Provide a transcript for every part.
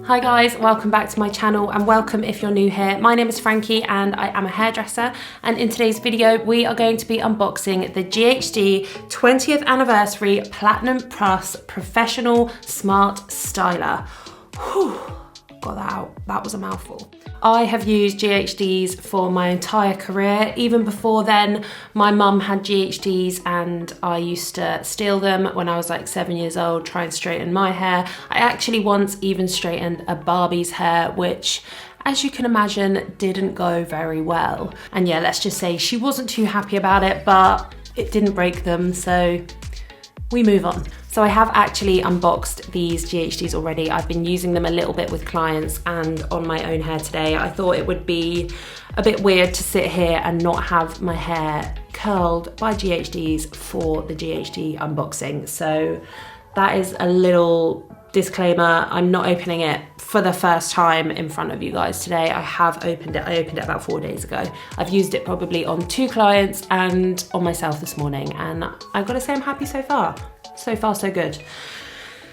Hi guys, welcome back to my channel and welcome if you're new here. My name is Frankie and I am a hairdresser, and in today's video we are going to be unboxing the GHD 20th Anniversary Platinum Plus Professional Smart Styler. Whew, got that out, that was a mouthful. I have used GHDs for my entire career. Even before then, my mum had GHDs and I used to steal them when I was like 7 years old, try and straighten my hair. I actually once even straightened a Barbie's hair, which, as you can imagine, didn't go very well. And yeah, let's just say she wasn't too happy about it, but it didn't break them, so we move on. So I have actually unboxed these GHDs already. I've been using them a little bit with clients and on my own hair today. I thought it would be a bit weird to sit here and not have my hair curled by GHDs for the GHD unboxing. So that is a little disclaimer. I'm not opening it for the first time in front of you guys today. I have opened it. I opened it about 4 days ago. I've used it probably on 2 clients and on myself this morning, and I've got to say I'm happy so far. So far, so good.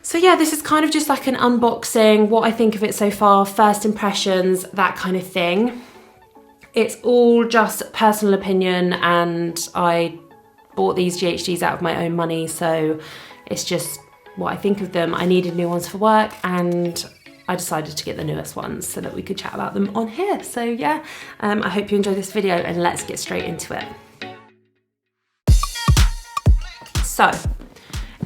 So yeah, this is kind of just like an unboxing, what I think of it so far, first impressions, that kind of thing. It's all just personal opinion, and I bought these GHDs out of my own money, so it's just what I think of them. I needed new ones for work and I decided to get the newest ones so that we could chat about them on here. So yeah, I hope you enjoyed this video and let's get straight into it. So,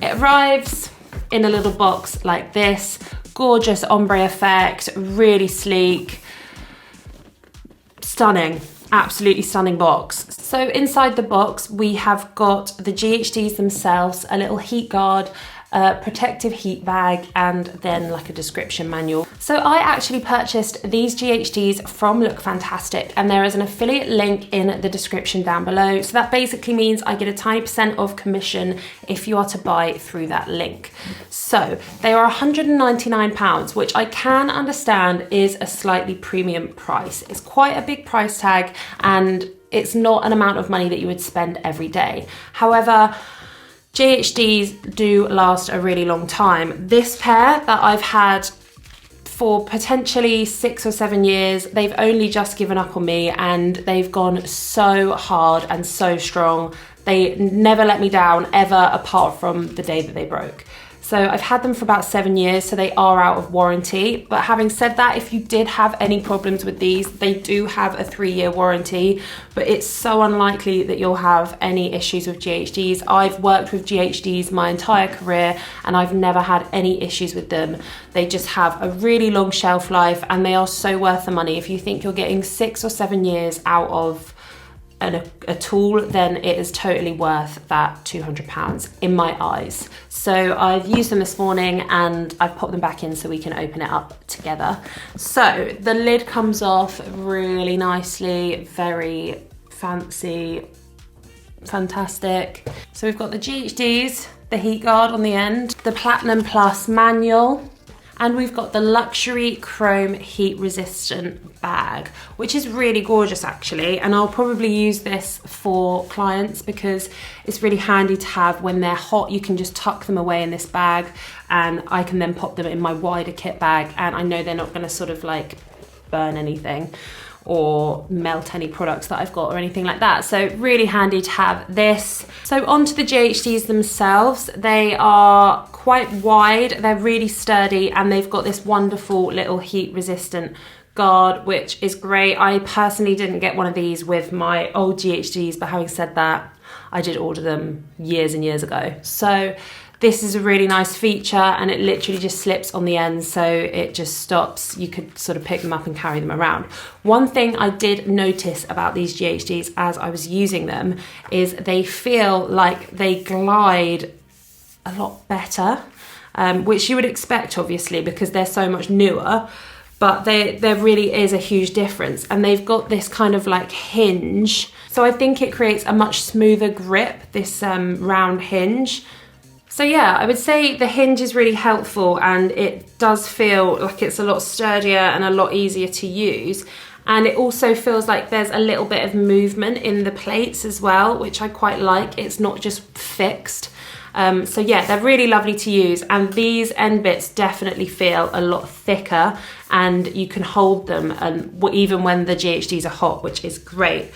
it arrives in a little box like this, gorgeous ombre effect, really sleek, stunning, absolutely stunning box. So inside the box, we have got the GHDs themselves, a little heat guard, a protective heat bag, and then like a description manual. So I actually purchased these GHDs from Look Fantastic, and there is an affiliate link in the description down below. So that basically means I get a tiny % of commission if you are to buy through that link. So they are £199, which I can understand is a slightly premium price. It's quite a big price tag and it's not an amount of money that you would spend every day. However, GHDs do last a really long time. This pair that I've had for potentially 6 or 7 years, they've only just given up on me and they've gone so hard and so strong. They never let me down ever, apart from the day that they broke. So I've had them for about 7 years, so they are out of warranty. But having said that, if you did have any problems with these, they do have a 3-year warranty, but it's so unlikely that you'll have any issues with GHDs. I've worked with GHDs my entire career and I've never had any issues with them. They just have a really long shelf life and they are so worth the money. If you think you're getting 6 or 7 years out of a tool, then it is totally worth that £200 in my eyes. So I've used them this morning and I've popped them back in so we can open it up together. So the lid comes off really nicely, very fancy, fantastic. So we've got the GHDs, the heat guard on the end, the Platinum Plus manual, and we've got the luxury chrome heat resistant bag, which is really gorgeous actually. And I'll probably use this for clients because it's really handy to have when they're hot. You can just tuck them away in this bag and I can then pop them in my wider kit bag, and I know they're not gonna sort of like burn anything or melt any products that I've got or anything like that. So really handy to have this. So onto the GHDs themselves. They are quite wide, they're really sturdy, and they've got this wonderful little heat resistant guard, which is great. I personally didn't get one of these with my old GHDs, but having said that, I did order them years and years ago. So this is a really nice feature and it literally just slips on the end, so it just stops. You could sort of pick them up and carry them around. One thing I did notice about these GHDs as I was using them is they feel like they glide a lot better, which you would expect obviously because they're so much newer, but there really is a huge difference. And they've got this kind of like hinge. So I think it creates a much smoother grip, this round hinge. So yeah, I would say the hinge is really helpful and it does feel like it's a lot sturdier and a lot easier to use. And it also feels like there's a little bit of movement in the plates as well, which I quite like. It's not just fixed. So yeah, they're really lovely to use, and these end bits definitely feel a lot thicker, and you can hold them and even when the GHDs are hot, which is great.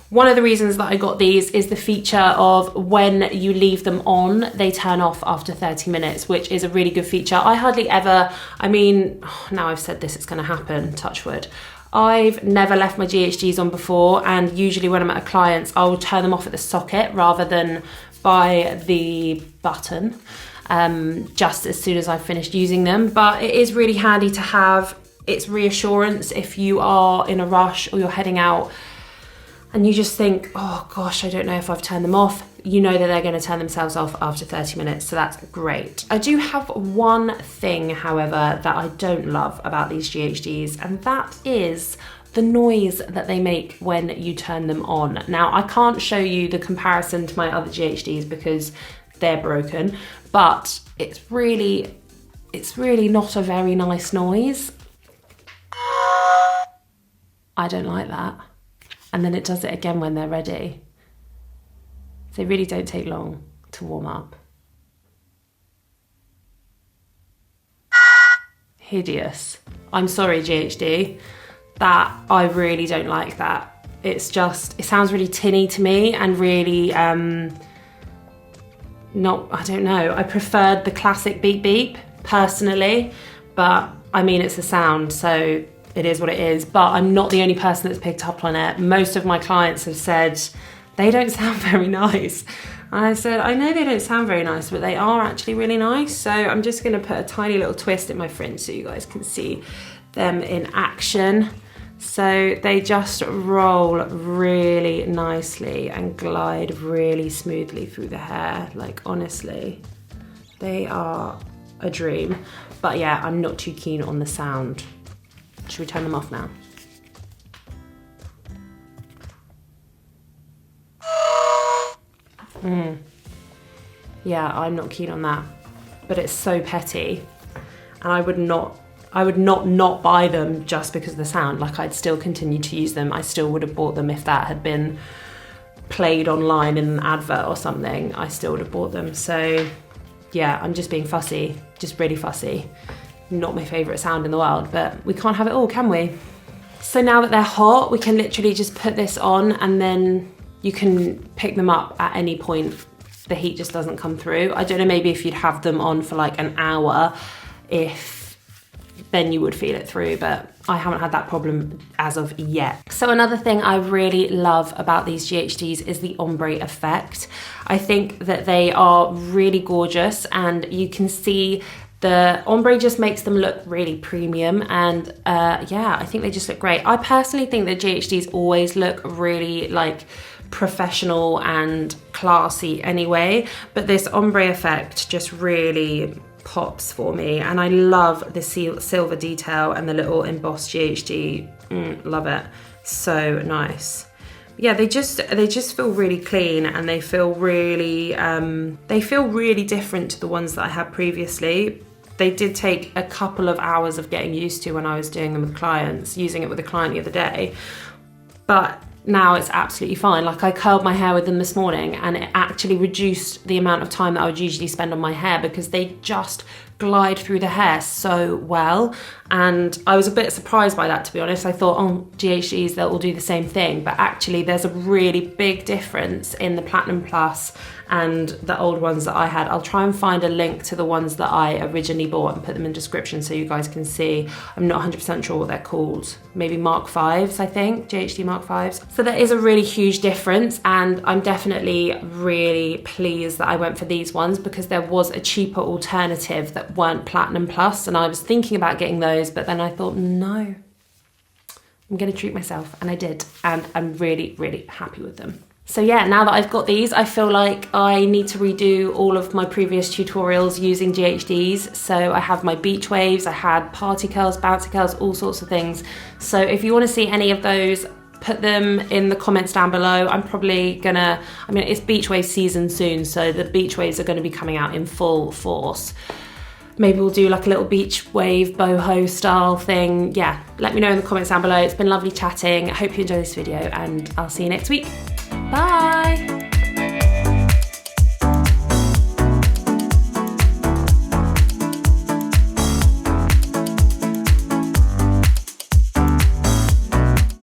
One of the reasons that I got these is the feature of when you leave them on, they turn off after 30 minutes, which is a really good feature. I hardly ever, I mean, now I've said this, it's going to happen, touch wood. I've never left my GHDs on before, and usually when I'm at a client's, I'll turn them off at the socket rather than by the button, just as soon as I've finished using them. But it is really handy to have. It's reassurance if you are in a rush or you're heading out and you just think, oh gosh, I don't know if I've turned them off. You know that they're going to turn themselves off after 30 minutes, so that's great. I do have one thing, however, that I don't love about these GHDs, and that is the noise that they make when you turn them on. Now, I can't show you the comparison to my other GHDs because they're broken, but it's really not a very nice noise. I don't like that. And then it does it again when they're ready. They really don't take long to warm up. Hideous. I'm sorry, GHD. That, I really don't like that. It's just, it sounds really tinny to me and really, I don't know. I preferred the classic beep beep personally, but I mean, it's a sound, so it is what it is. But I'm not the only person that's picked up on it. Most of my clients have said, they don't sound very nice. And I said, I know they don't sound very nice, but they are actually really nice. So I'm just gonna put a tiny little twist in my fringe so you guys can see them in action. So they just roll really nicely and glide really smoothly through the hair. Like, honestly, they are a dream. But yeah, I'm not too keen on the sound. Should we turn them off now? Yeah, I'm not keen on that, but it's so petty, and I would not buy them just because of the sound. Like, I'd still continue to use them. I still would have bought them if that had been played online in an advert or something. I still would have bought them. So yeah, I'm just being fussy, just really fussy. Not my favorite sound in the world, but we can't have it all, can we? So now that they're hot, we can literally just put this on, and then you can pick them up at any point. The heat just doesn't come through. I don't know, maybe if you'd have them on for like an hour, then you would feel it through, but I haven't had that problem as of yet. So another thing I really love about these GHDs is the ombre effect. I think that they are really gorgeous, and you can see the ombre just makes them look really premium, and yeah, I think they just look great. I personally think that GHDs always look really like professional and classy anyway, but this ombre effect just really pops for me, and I love the silver detail and the little embossed GHD. Love it, so nice. Yeah, they just feel really clean, and they feel really different to the ones that I had previously. They did take a couple of hours of getting used to when I was doing them with clients, using it with a client the other day, but now it's absolutely fine. Like, I curled my hair with them this morning, and it actually reduced the amount of time that I would usually spend on my hair because they just glide through the hair so well. And I was a bit surprised by that, to be honest. I thought, oh, GHDs, they'll all do the same thing, but actually there's a really big difference in the Platinum Plus and the old ones that I had. I'll try and find a link to the ones that I originally bought and put them in the description so you guys can see. I'm not 100% sure what they're called. Maybe Mark 5s, I think, GHD Mark 5s. So there is a really huge difference, and I'm definitely really pleased that I went for these ones because there was a cheaper alternative that weren't Platinum Plus, and I was thinking about getting those, but then I thought, no, I'm gonna treat myself, and I did, and I'm really, really happy with them. So yeah, now that I've got these, I feel like I need to redo all of my previous tutorials using GHDs. So I have my beach waves, I had party curls, bouncy curls, all sorts of things. So if you want to see any of those, put them in the comments down below. I'm probably gonna, I mean, it's beach wave season soon, so the beach waves are gonna be coming out in full force. Maybe we'll do like a little beach wave boho style thing. Yeah, let me know in the comments down below. It's been lovely chatting. I hope you enjoyed this video and I'll see you next week. Bye.